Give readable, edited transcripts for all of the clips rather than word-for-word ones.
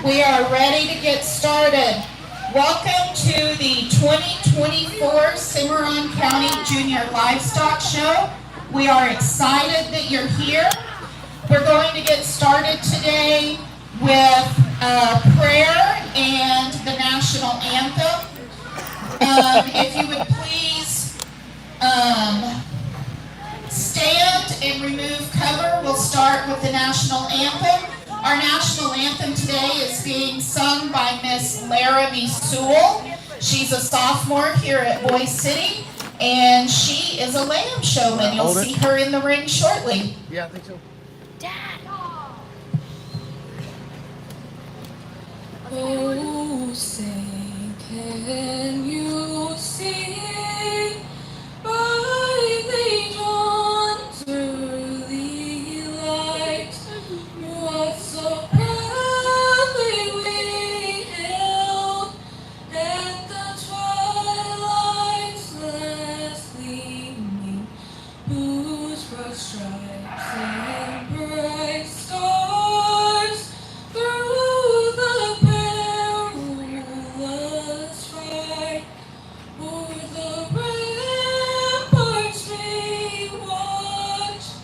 We are ready to get started. Welcome to the 2024 Cimarron County Junior Livestock Show. We are excited that you're here. We're going to get started today with prayer and the national anthem. If you would please stand and remove cover. We'll start with the national anthem. Our national anthem today is being sung by Miss Laramie Sewell. She's a sophomore here at Boise City, and she is a lamb showman. You'll see her in the ring shortly. Yeah, I think so. Dad! Oh, say, can you see by the dawn's early light what so proudly we hailed at the twilight's last gleaming, whose broad stripes and bright stars through the perilous fight o'er the ramparts we watched,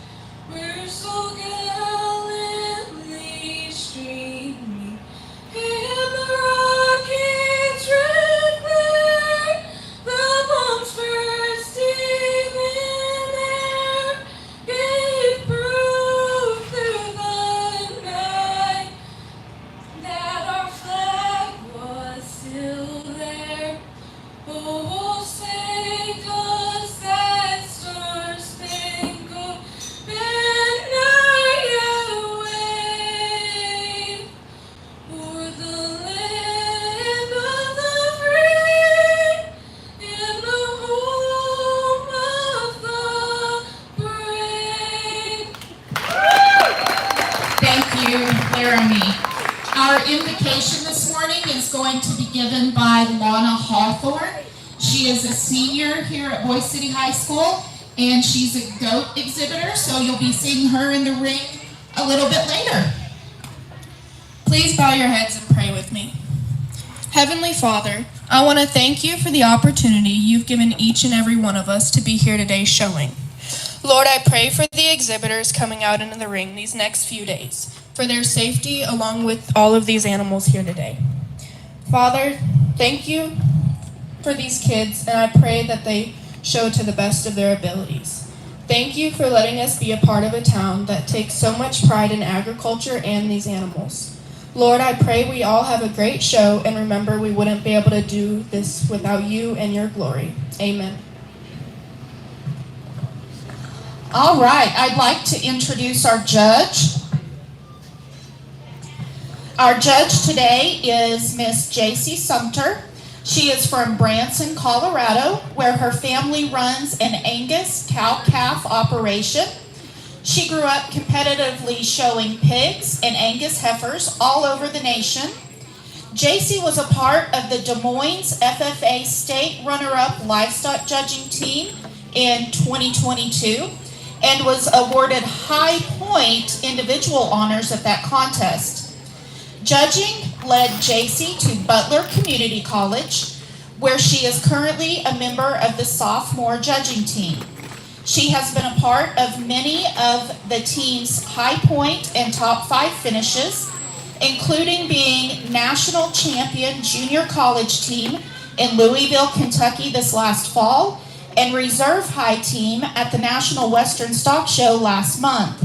were so gallantly streaming, and the rocket's red glare, the bombs bursting in air, gave proof through the night that our flag was still there. Oh, say does that star-spangled banner yet wave o'er the land of the free and the home of the brave? Thank you, Laramie. Our invocation this morning is going to be given by Lana Hawthorne. She is a senior here at Boise City High School, and she's a goat exhibitor, so you'll be seeing her in the ring a little bit later. Please bow your heads and pray with me. Heavenly Father, I want to thank you for the opportunity you've given each and every one of us to be here today showing. Lord, I pray for the exhibitors coming out into the ring these next few days, for their safety along with all of these animals here today. Father, thank you for these kids, and I pray that they show to the best of their abilities. Thank you for letting us be a part of a town that takes so much pride in agriculture and these animals. Lord, I pray we all have a great show, and remember we wouldn't be able to do this without you and your glory. Amen. All right, I'd like to introduce our judge. Our judge today is Miss J.C. Sumter. She is from Branson, Colorado, where her family runs an Angus cow-calf operation. She grew up competitively showing pigs and Angus heifers all over the nation. J.C. was a part of the Des Moines FFA State Runner-Up Livestock Judging Team in 2022 and was awarded High Point individual honors at that contest. Judging led J.C. to Butler Community College, where she is currently a member of the sophomore judging team. She has been a part of many of the team's high point and top 5 finishes, including being national champion junior college team in Louisville, Kentucky this last fall, and reserve high team at the National Western Stock Show last month.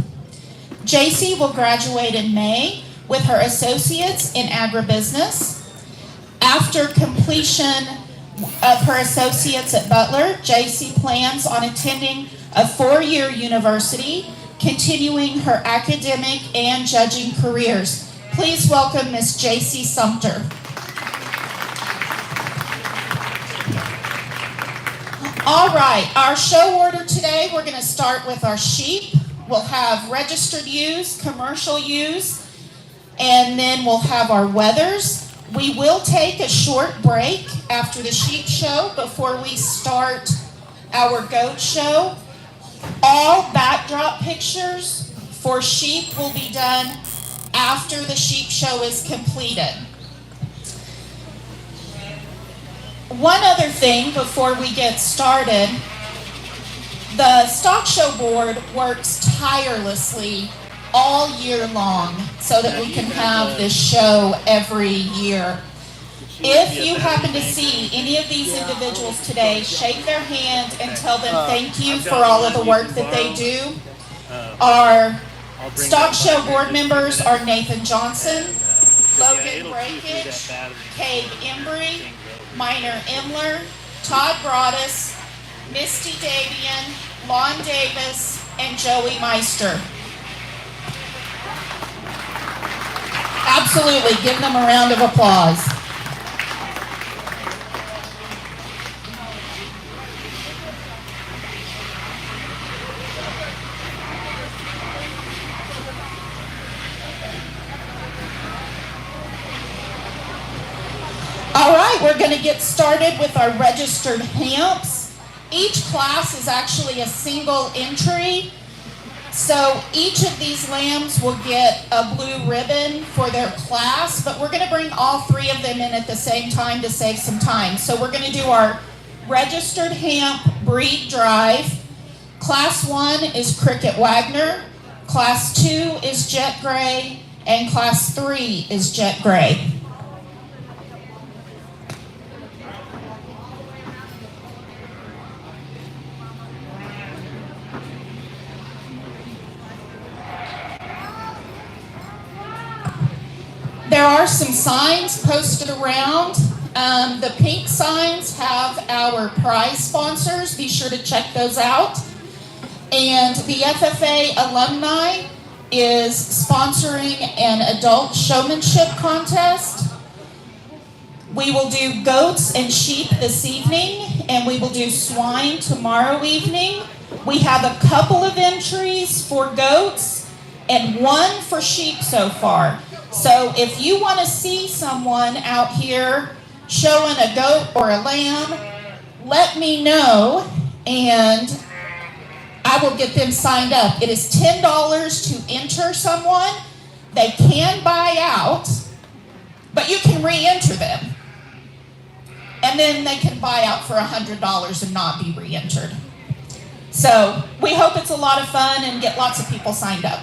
J.C. will graduate in May with her associates in agribusiness. After completion of her associates at Butler, J.C. plans on attending a 4-year university, continuing her academic and judging careers. Please welcome Miss J.C. Sumter. All right, our show order today, we're going to start with our sheep. We'll have registered ewes, commercial ewes, and then we'll have our wethers. We will take a short break after the sheep show before we start our goat show. All backdrop pictures for sheep will be done after the sheep show is completed. One other thing before we get started, the Stock Show Board works tirelessly all year long so that we can have this show every year. If you happen to see any of these individuals today, shake their hand and tell them thank you for all of the work that they do. Our Stock Show Board members are Nathan Johnson, Logan Breakage, Cade Embry, Minor Imler, Todd Broadus, Misty Davian, Lon Davis, and Joey Meister. Absolutely, give them a round of applause. All right, we're going to get started with our registered hamps. Each class is actually a single entry. So each of these lambs will get a blue ribbon for their class, but we're going to bring all three of them in at the same time to save some time. So we're going to do our registered hamp breed drive. Class 1 is Cricket Wagner, Class 2 is Jet Gray, and Class 3 is Jet Gray. There are some signs posted around. The pink signs have our prize sponsors. Be sure to check those out. And the FFA alumni is sponsoring an adult showmanship contest. We will do goats and sheep this evening, and we will do swine tomorrow evening. We have a couple of entries for goats and one for sheep so far. So if you want to see someone out here showing a goat or a lamb, let me know and I will get them signed up. It is $10 to enter someone. They can buy out, but you can re-enter them. And then they can buy out for $100 and not be re-entered. So we hope it's a lot of fun and get lots of people signed up.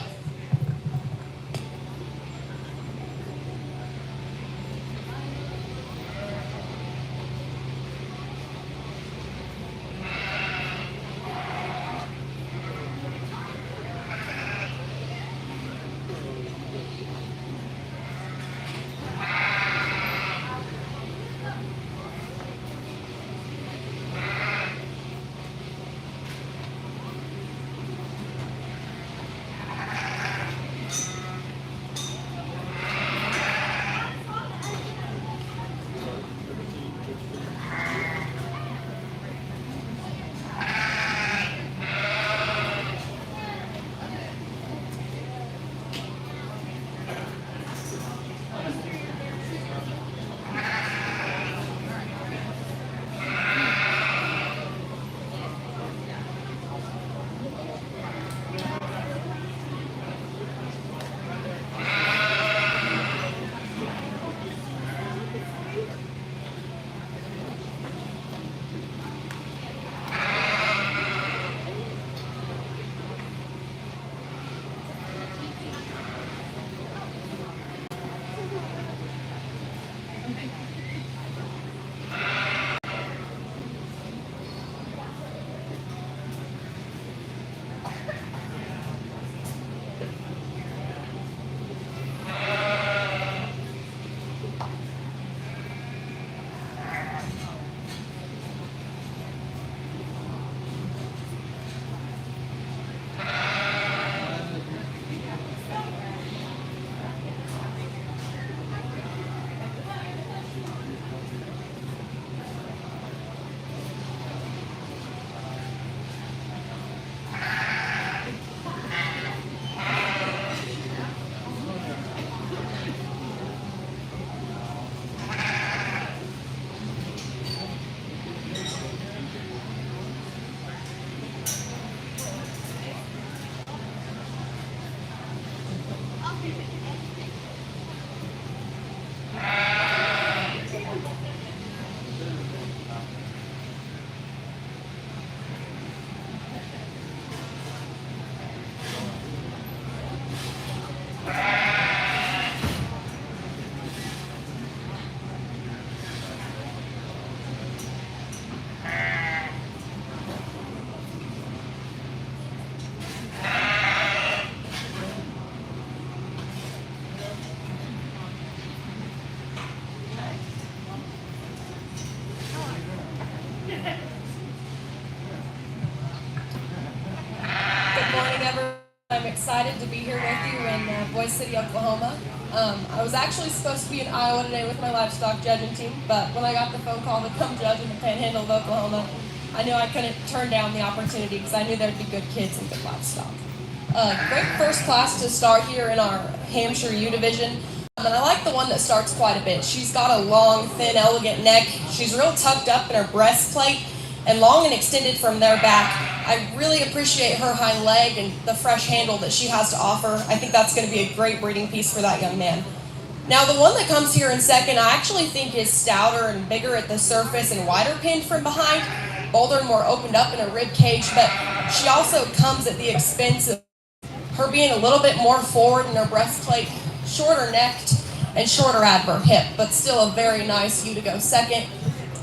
Good morning, everyone. I'm excited to be here with you in Boise City, Oklahoma. I was actually supposed to be in Iowa today with my livestock judging team, but when I got the phone call to come judge in the Panhandle of Oklahoma, I knew I couldn't turn down the opportunity because I knew there'd be good kids and good livestock. Great first class to start here in our Hampshire U division. And I like the one that starts quite a bit. She's got a long, thin, elegant neck. She's real tucked up in her breastplate and long and extended from there back. I really appreciate her hind leg and the fresh handle that she has to offer. I think that's going to be a great breeding piece for that young man. Now, the one that comes here in second, I actually think is stouter and bigger at the surface and wider pinned from behind, bolder and more opened up in her rib cage, but she also comes at the expense of her being a little bit more forward in her breastplate, shorter necked and shorter out of her hip, but still a very nice ewe to go second.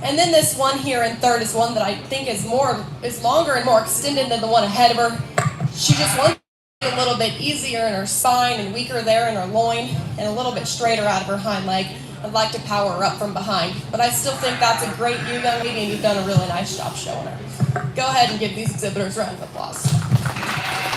And then this one here in third is one that I think is longer and more extended than the one ahead of her. She just wants a little bit easier in her spine and weaker there in her loin and a little bit straighter out of her hind leg. I'd like to power her up from behind, but I still think that's a great ewe, young lady, and you've done a really nice job showing her. Go ahead and give these exhibitors a round of applause.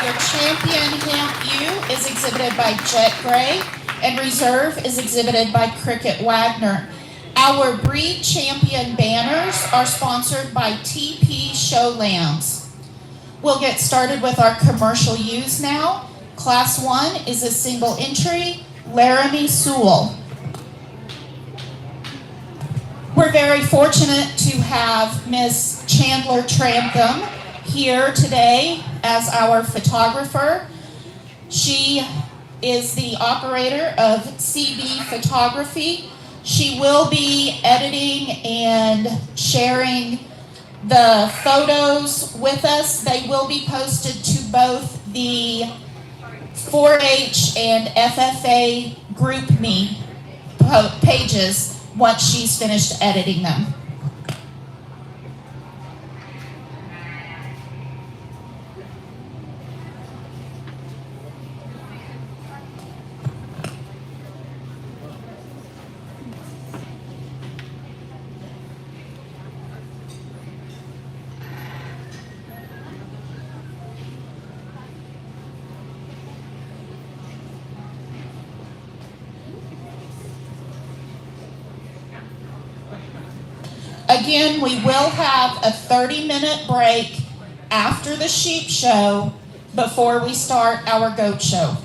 Your champion hemp ewe is exhibited by Jet Gray, and reserve is exhibited by Cricket Wagner. Our breed champion banners are sponsored by TP Show Lambs. We'll get started with our commercial ewes now. Class 1 is a single entry, Laramie Sewell. We're very fortunate to have Miss Chandler Trantham here today as our photographer. She is the operator of CB Photography. She will be editing and sharing the photos with us. They will be posted to both the 4-H and FFA Group Me pages once she's finished editing them. Again, we will have a 30-minute break after the sheep show before we start our goat show.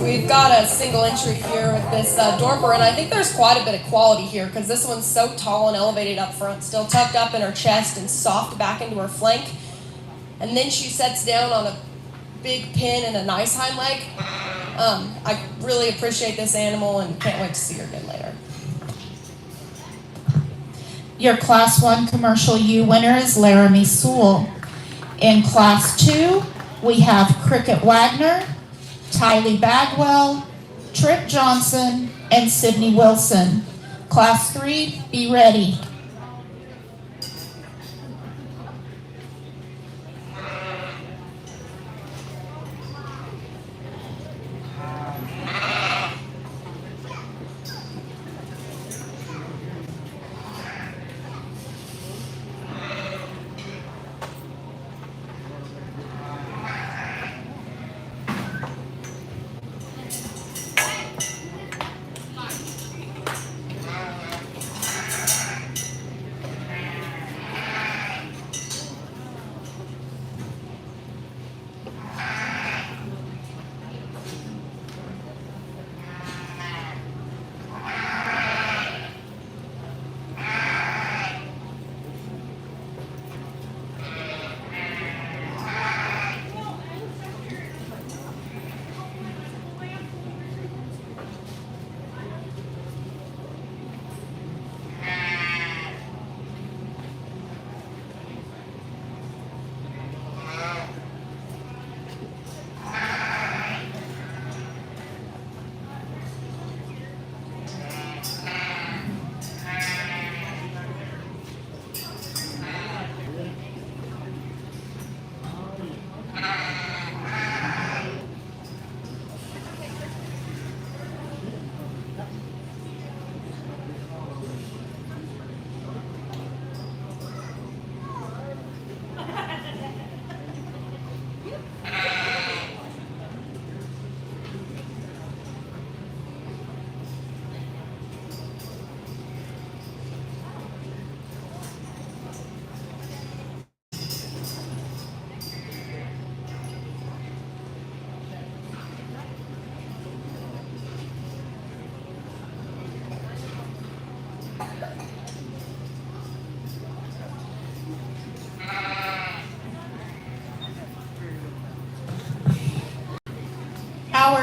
We've got a single entry here with this Dorper, and I think there's quite a bit of quality here because this one's so tall and elevated up front, still tucked up in her chest and soft back into her flank. And then she sets down on a big pin and a nice hind leg. I really appreciate this animal and can't wait to see her again later. Your Class 1 commercial ewe winner is Laramie Sewell. In Class 2, we have Cricket Wagner, Tylee Bagwell, Trip Johnson, and Sydney Wilson. Class 3, be ready.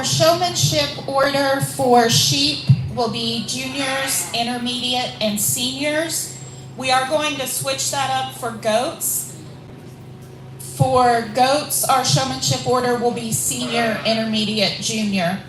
showmanship order for sheep will be juniors, intermediate, and seniors. We are going to switch that up for goats. For goats, our showmanship order will be senior, intermediate, junior.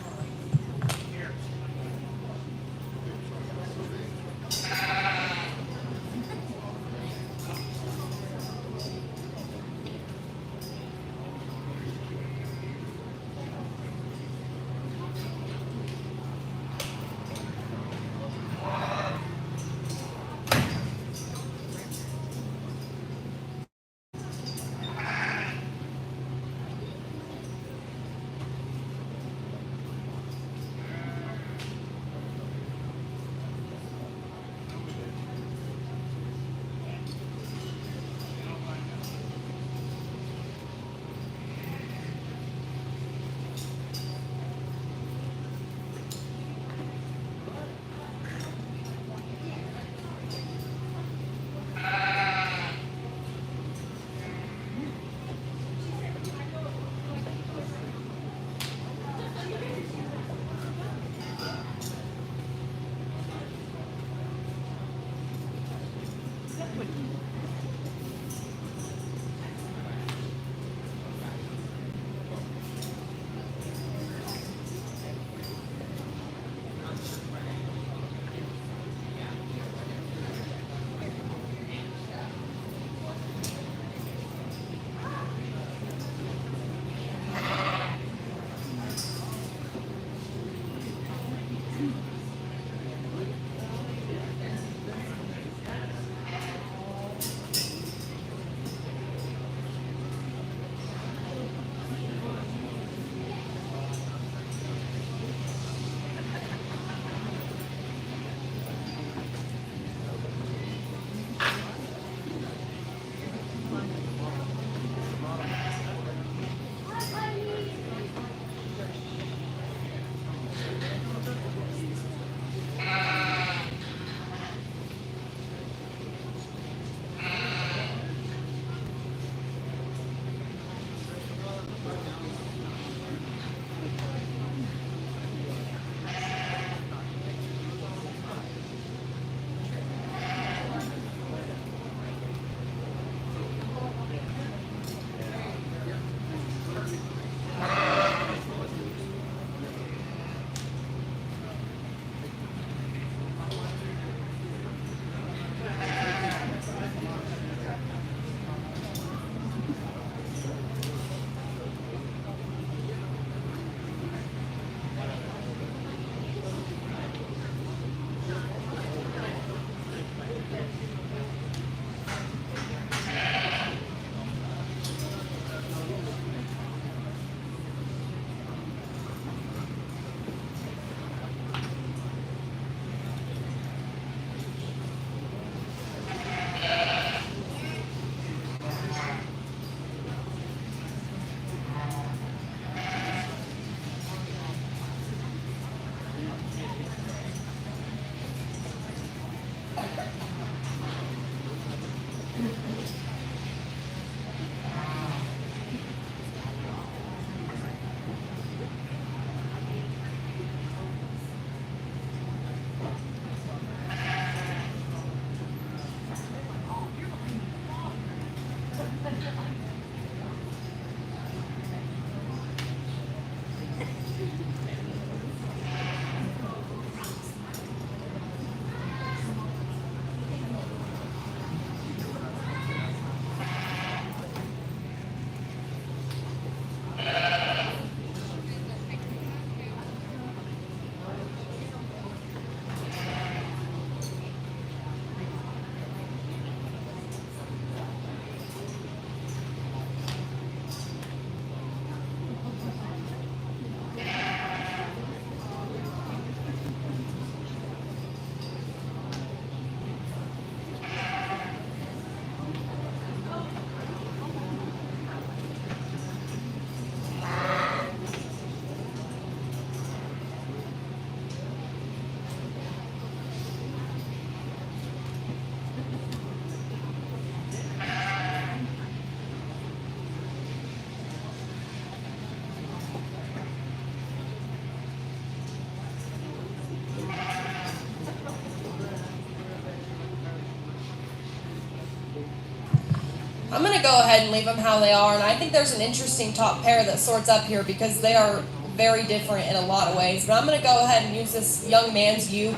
I'm going to go ahead and leave them how they are, and I think there's an interesting top pair that sorts up here because they are very different in a lot of ways. But I'm going to go ahead and use this young man's ewe,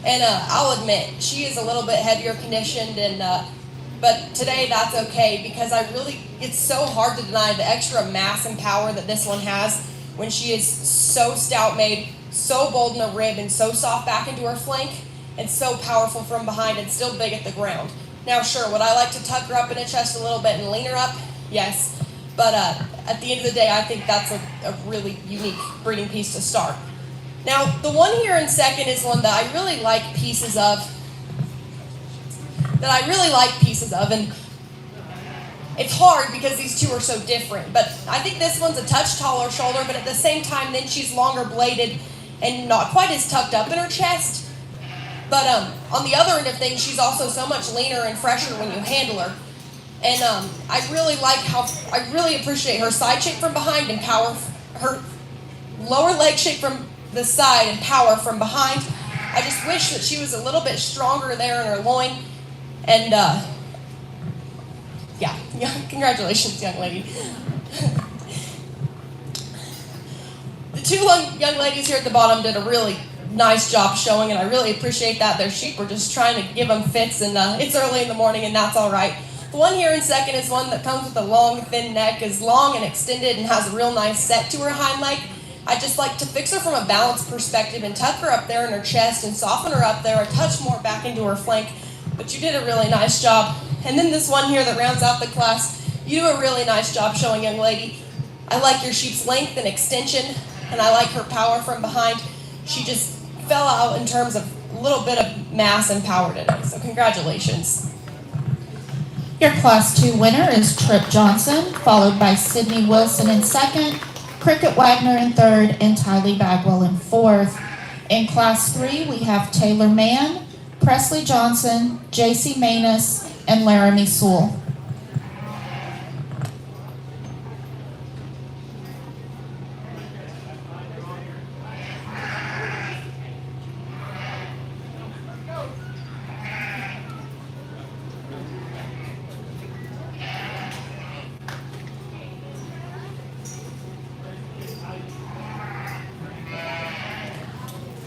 and I'll admit she is a little bit heavier conditioned, and but today that's okay because it's so hard to deny the extra mass and power that this one has when she is so stout made, so bold in a rib, and so soft back into her flank, and so powerful from behind and still big at the ground. Now, sure, would I like to tuck her up in the chest a little bit and lean her up? Yes. But at the end of the day, I think that's a really unique breeding piece to start. Now, the one here in second is one that I really like pieces of. And it's hard because these two are so different. But I think this one's a touch taller shoulder, but at the same time, then she's longer bladed and not quite as tucked up in her chest. But on the other end of things, she's also so much leaner and fresher when you handle her. And I really appreciate her side shape from behind and power, her lower leg shape from the side and power from behind. I just wish that she was a little bit stronger there in her loin. And yeah, congratulations, young lady. The two young ladies here at the bottom did a really nice job showing, and I really appreciate that. Their sheep were just trying to give them fits, and it's early in the morning, and that's all right. The one here in second is one that comes with a long, thin neck, is long and extended, and has a real nice set to her hind leg. I just like to fix her from a balance perspective and tuck her up there in her chest and soften her up there a touch more back into her flank, but you did a really nice job. And then this one here that rounds out the class, you do a really nice job showing, young lady. I like your sheep's length and extension, and I like her power from behind. She just fell out in terms of a little bit of mass and power today, so congratulations. Your Class 2 winner is Trip Johnson, followed by Sydney Wilson in second, Cricket Wagner in third, and Tylee Bagwell in fourth. In Class 3, we have Taylor Mann, Presley Johnson, J.C. Manus, and Laramie Sewell.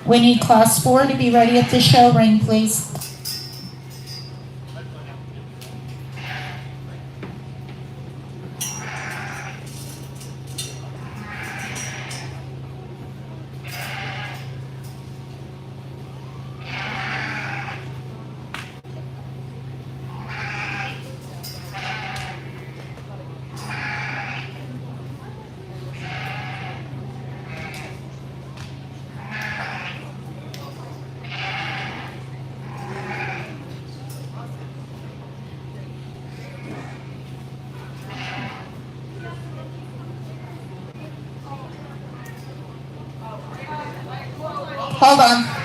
We need Class 4 to be ready at the show ring, please. Hold on.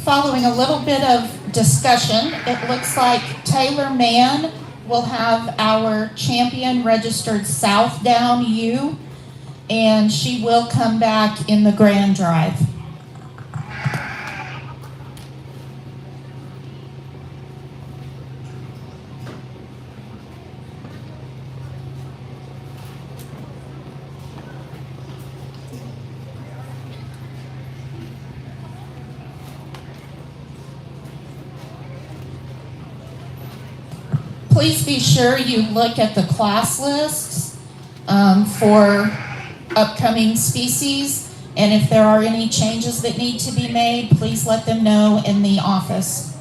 Following a little bit of discussion, it looks like Taylor Mann will have our champion registered South Down U, and she will come back in the grand drive. Please be sure you look at the class lists for upcoming species, and if there are any changes that need to be made, please let them know in the office.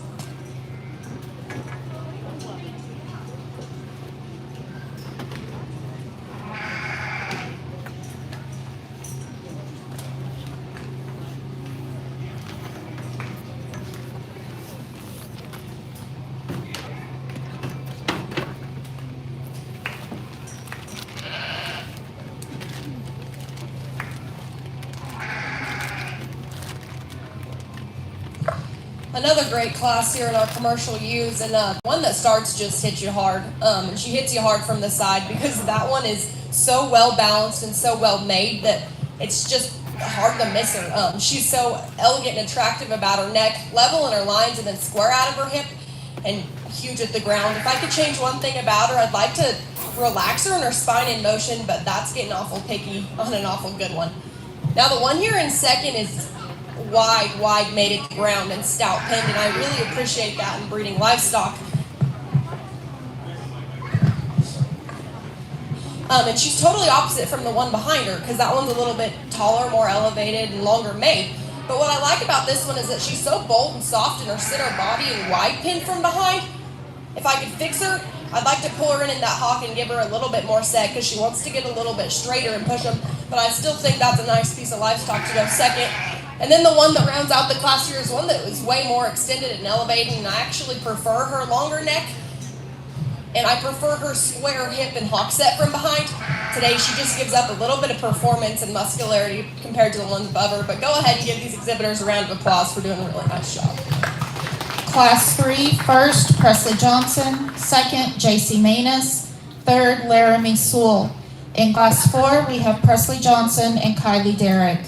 Another great class here in our commercial use, and one that starts just hits you hard. And she hits you hard from the side because that one is so well balanced and so well made that it's just hard to miss her. She's so elegant and attractive about her neck, level in her lines and then square out of her hip, and huge at the ground. If I could change one thing about her, I'd like to relax her and her spine in motion, but that's getting awful picky on an awful good one. Now the one here in second is wide mated ground and stout pinned, and I really appreciate that in breeding livestock. And she's totally opposite from the one behind her because that one's a little bit taller, more elevated, and longer made. But what I like about this one is that she's so bold and soft in her center body and wide pinned from behind. If I could fix her, I'd like to pull her in that hock and give her a little bit more set because she wants to get a little bit straighter and push them. But I still think that's a nice piece of livestock to go second. And then the one that rounds out the class here is one that was way more extended and elevated, and I actually prefer her longer neck, and I prefer her square hip and hock set from behind. Today she just gives up a little bit of performance and muscularity compared to the ones above her, but go ahead and give these exhibitors a round of applause for doing a really nice job. Class 3, first, Presley Johnson. Second, J.C. Manus. Third, Laramie Sewell. In Class 4, we have Presley Johnson and Kylie Derrick.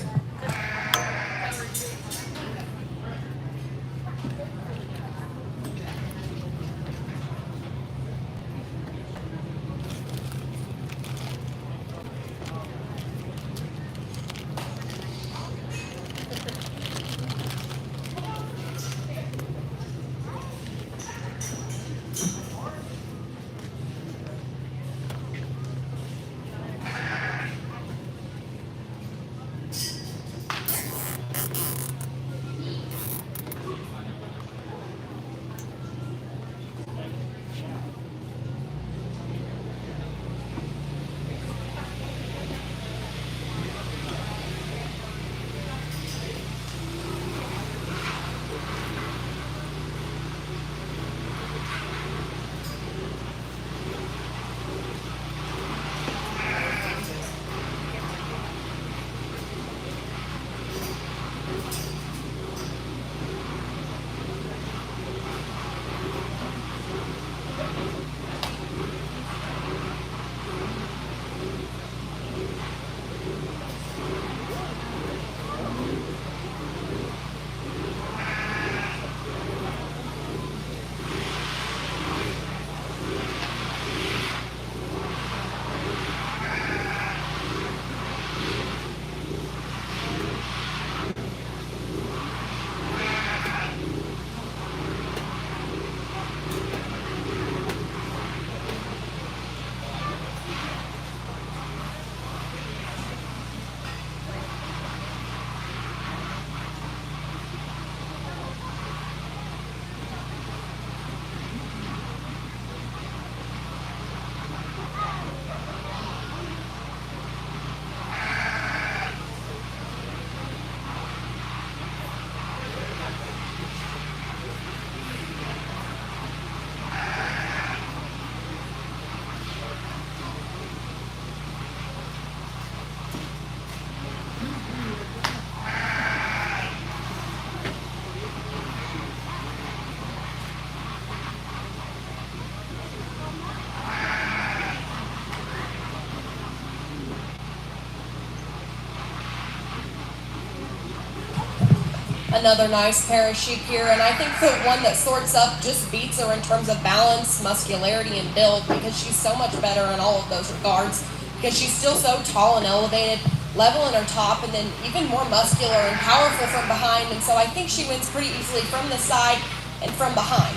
another nice pair of sheep here, and I think the one that sorts up just beats her in terms of balance, muscularity, and build, because she's so much better in all of those regards, because she's still so tall and elevated, level in her top, and then even more muscular and powerful from behind, and so I think she wins pretty easily from the side and from behind.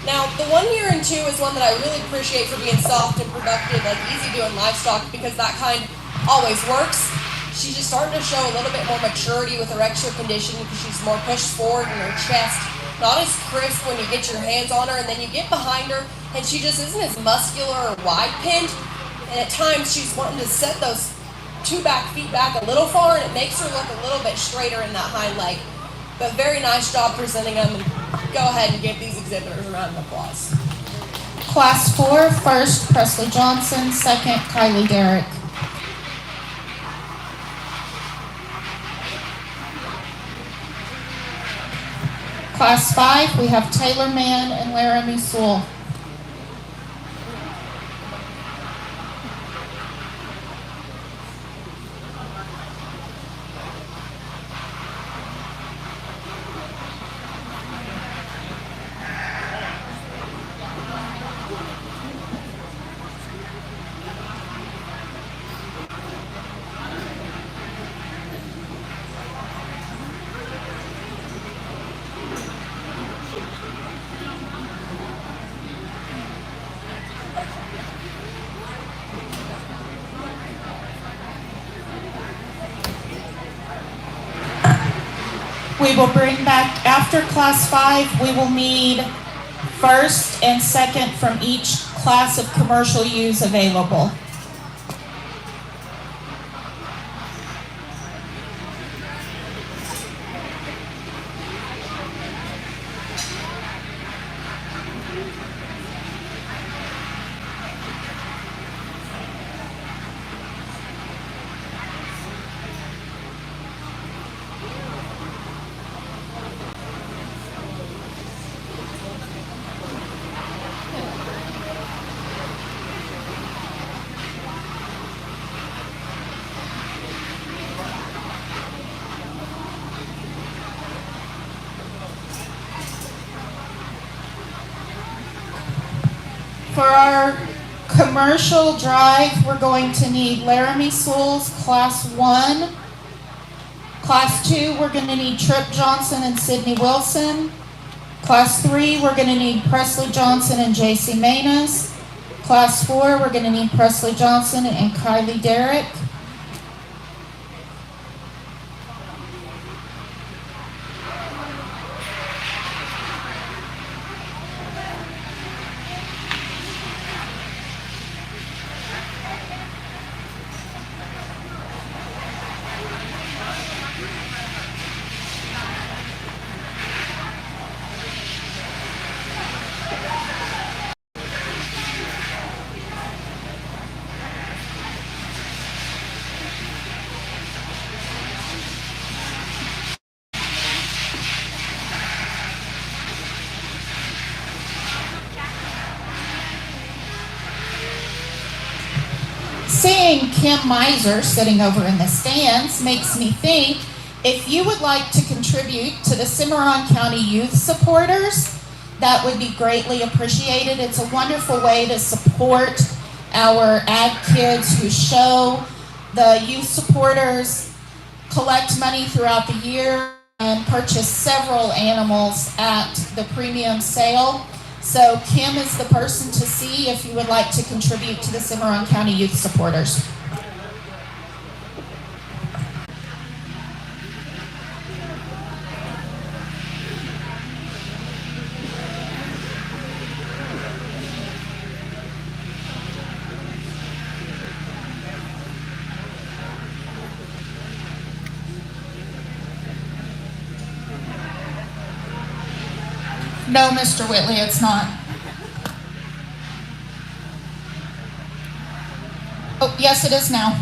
Now, the 1 year and 2 is one that I really appreciate for being soft and productive, like easy doing livestock, because that kind always works. She's just starting to show a little bit more maturity with her extra conditioning, because she's more pushed forward in her chest, not as crisp when you get your hands on her, and then you get behind her, and she just isn't as muscular or wide pinned, and at times she's wanting to set those 2 back feet back a little far, and it makes her look a little bit straighter in that hind leg. But very nice job presenting them, and go ahead and give these exhibitors a round of applause. Class 4, first Presley Johnson, second Kylie Derrick. Class 5, we have Taylor Mann and Laramie Sewell. We will bring back, after class 5, we will need first and second from each class of commercial ewes available. For our commercial drive, we're going to need Laramie Sewell's Class 1. Class 2, we're going to need Trip Johnson and Sydney Wilson. Class 3, we're going to need Presley Johnson and JC Manus. Class 4, we're going to need Presley Johnson and Kylie Derrick. Seeing Kim Miser sitting over in the stands makes me think, if you would like to contribute to the Cimarron County Youth Supporters, that would be greatly appreciated. It's a wonderful way to support our ag kids who show. The youth supporters collect money throughout the year and purchase several animals at the premium sale. So Kim is the person to see if you would like to contribute to the Cimarron County Youth Supporters. No, Mr. Whitley, it's not. Oh, yes, it is now.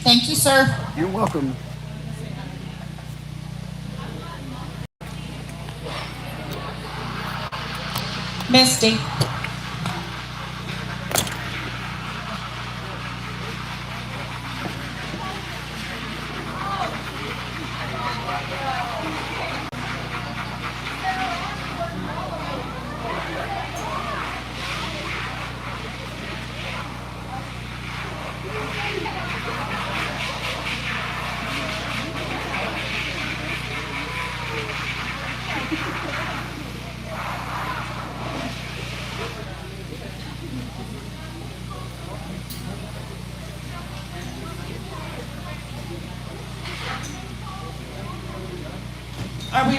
Thank you, sir. You're welcome. Misty.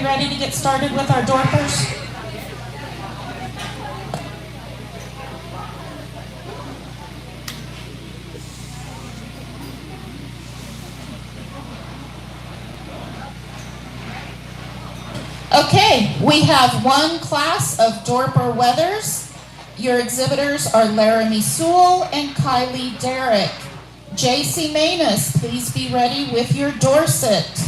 we ready to get started with our Dorpers? Okay, we have one class of Dorper Weathers. Your exhibitors are Laramie Sewell and Kylie Derrick. JC Manus, please be ready with your Dorset.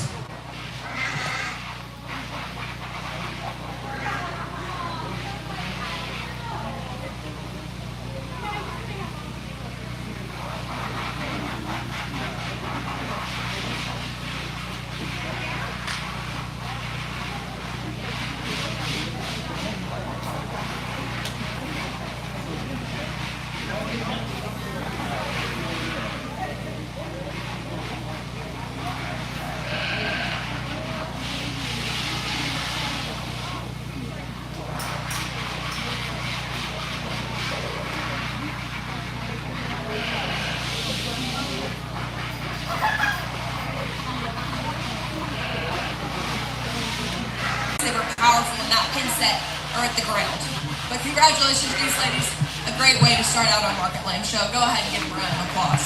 They were powerful in that pin set or at the ground. But congratulations to these ladies. A great way to start out our Market Land show. Go ahead and give them a round of applause.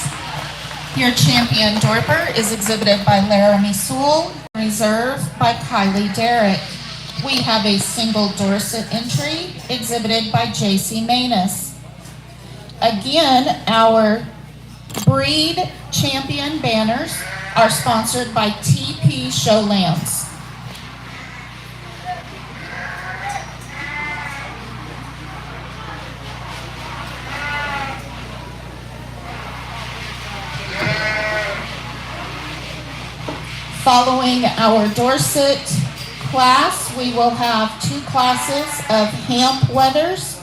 Your champion Dorper is exhibited by Laramie Sewell, reserve by Kylie Derrick. We have a single Dorset entry exhibited by JC Manus. Again, our breed champion banners are sponsored by TP Showlands. Following our Dorset class, we will have two classes of Hamp Weathers.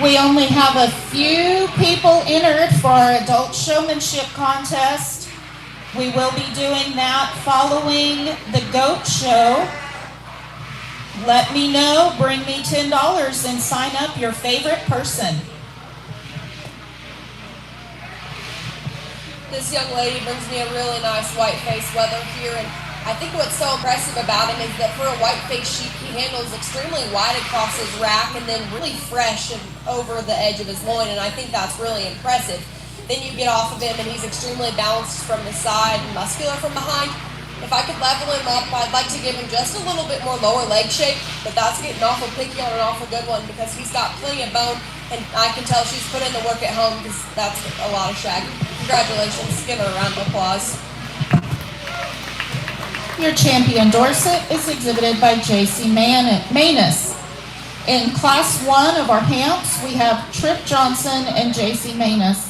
We only have a few people entered for our adult showmanship contest. We will be doing that following the goat show. Let me know, bring me $10 and sign up your favorite person. This young lady brings me a really nice white face wether here, and I think what's so impressive about him is that for a white face sheep, he handles extremely wide across his rack and then really fresh and over the edge of his loin, and I think that's really impressive. Then you get off of him and he's extremely balanced from the side and muscular from behind. If I could level him up, I'd like to give him just a little bit more lower leg shape, but that's getting awful picky on an awful good one because he's got plenty of bone, and I can tell she's put in the work at home because that's a lot of shag. Congratulations. Give her a round of applause. Your champion Dorset is exhibited by JC Manus. In class 1 of our Hamps, we have Trip Johnson and JC Manus.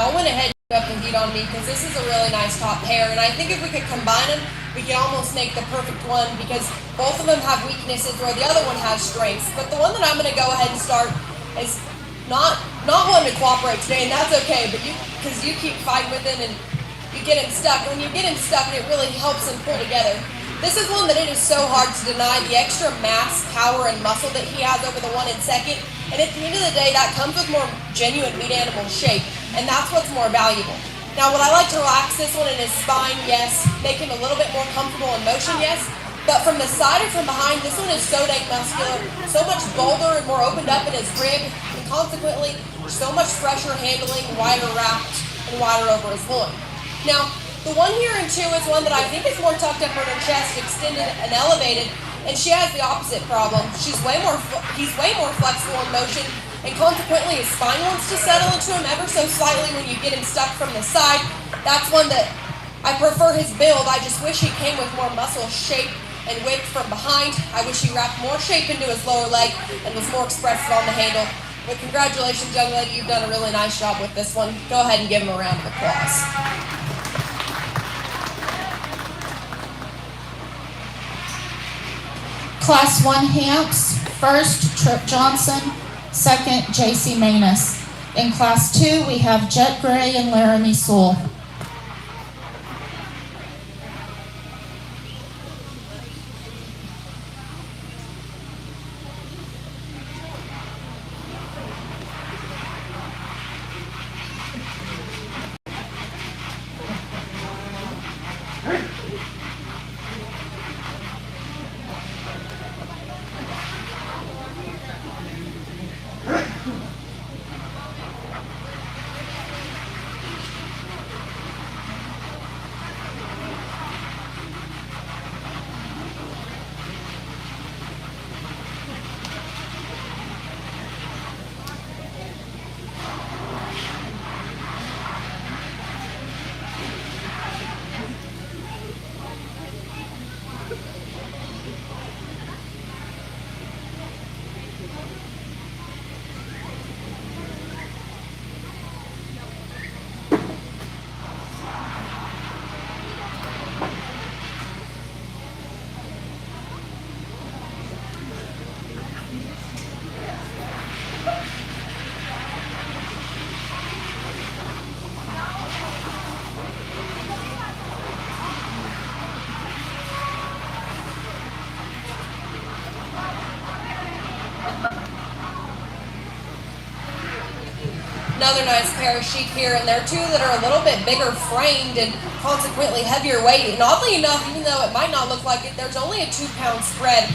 Now, I went ahead and put up the heat on me because this is a really nice top pair, and I think if we could combine them, we can almost make the perfect one because both of them have weaknesses where the other one has strengths. But the one that I'm going to go ahead and start is not wanting to cooperate today, and that's okay, but because you keep fighting with him and you get him stuck. When you get him stuck, it really helps him pull together. This is one that it is so hard to deny the extra mass, power, and muscle that he has over the one in second. And at the end of the day, that comes with more genuine meat animal shape, and that's what's more valuable. Now, would I like to relax this one in his spine? Yes. Make him a little bit more comfortable in motion? Yes. But from the side or from behind, this one is so dang muscular, so much bolder and more opened up in his rib, and consequently, so much fresher handling, wider wrapped, and wider over his loin. Now, the one here in 2 is one that I think is more tucked up in her chest, extended and elevated, and she has the opposite problem. He's way more flexible in motion, and consequently his spine wants to settle into him ever so slightly when you get him stuck from the side. That's one that I prefer his build. I just wish he came with more muscle shape and width from behind. I wish he wrapped more shape into his lower leg and was more expressive on the handle. But congratulations, young lady, you've done a really nice job with this one. Go ahead and give him a round of applause. Class 1 Hamps, first, Trip Johnson, second, J.C. Manus. In Class 2, we have Jet Gray and Laramie Sewell. Another nice pair of sheep here, and they're 2 that are a little bit bigger framed and consequently heavier weighted. And oddly enough, even though it might not look like it, there's only a 2-pound spread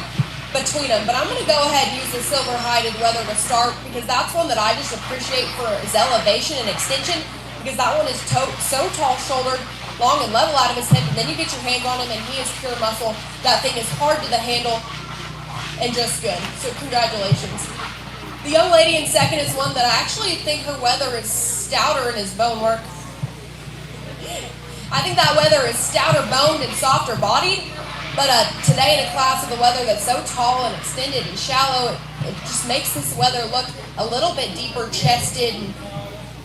between them. But I'm going to go ahead and use the silver-hided leather to start because that's one that I just appreciate for its elevation and extension because that one is so tall-shouldered, long and level out of his hip, and then you get your hands on him and he is pure muscle. That thing is hard to the handle and just good. So congratulations. The young lady in second is one that I actually think her weather is stouter in his bone work. I think that weather is stouter boned and softer bodied, but today in a class of the weather that's so tall and extended and shallow, it just makes this weather look a little bit deeper chested and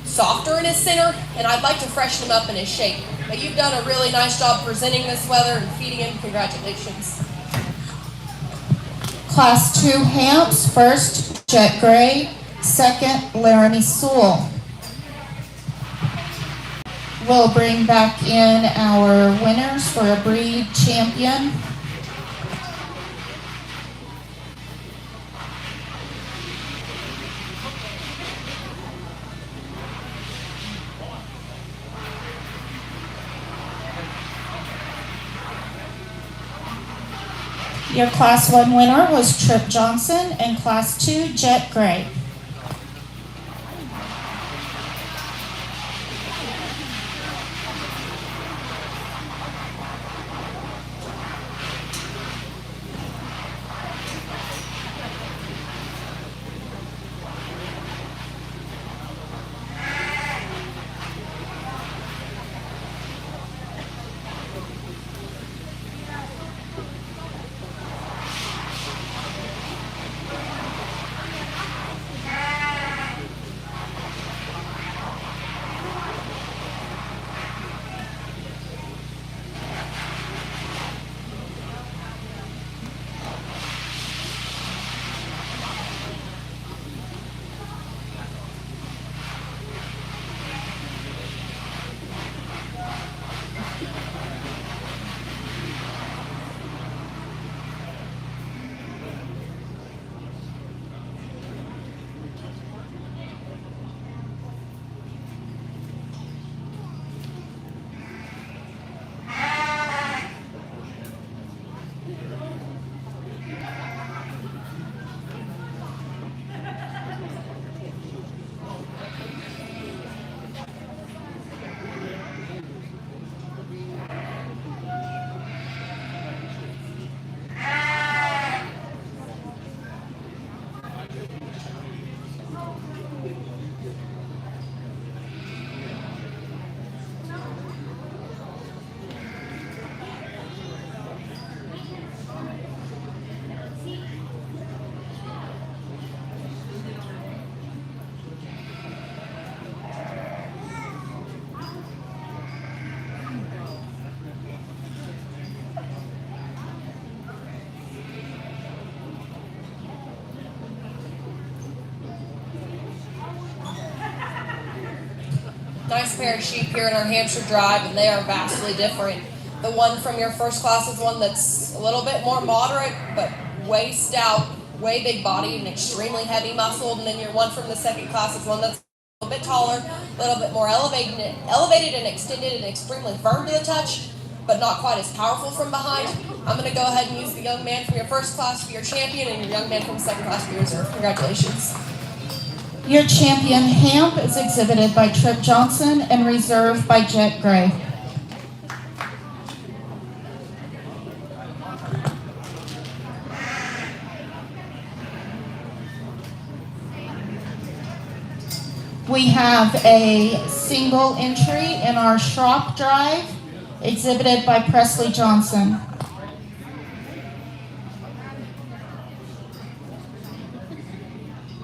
softer in his center, and I'd like to freshen him up in his shape. But you've done a really nice job presenting this weather and feeding him. Congratulations. Class 2 Hamps, first, Jet Gray, second, Laramie Sewell. We'll bring back in our winners for a breed champion. Your Class 1 winner was Trip Johnson and Class 2, Jet Gray. nice pair of sheep here in our Hampshire Drive, and they are vastly different. The one from your first class is one that's a little bit more moderate, but way stout, way big bodied, and extremely heavy muscled. And then your one from the second class is one that's a little bit taller, a little bit more elevated and extended and extremely firm to the touch, but not quite as powerful from behind. I'm going to go ahead and use the young man from your first class for your champion and your young man from the second class for your reserve. Congratulations. Your champion Hamp is exhibited by Trip Johnson and reserved by Jet Gray. We have a single entry in our Schrock Drive, exhibited by Presley Johnson.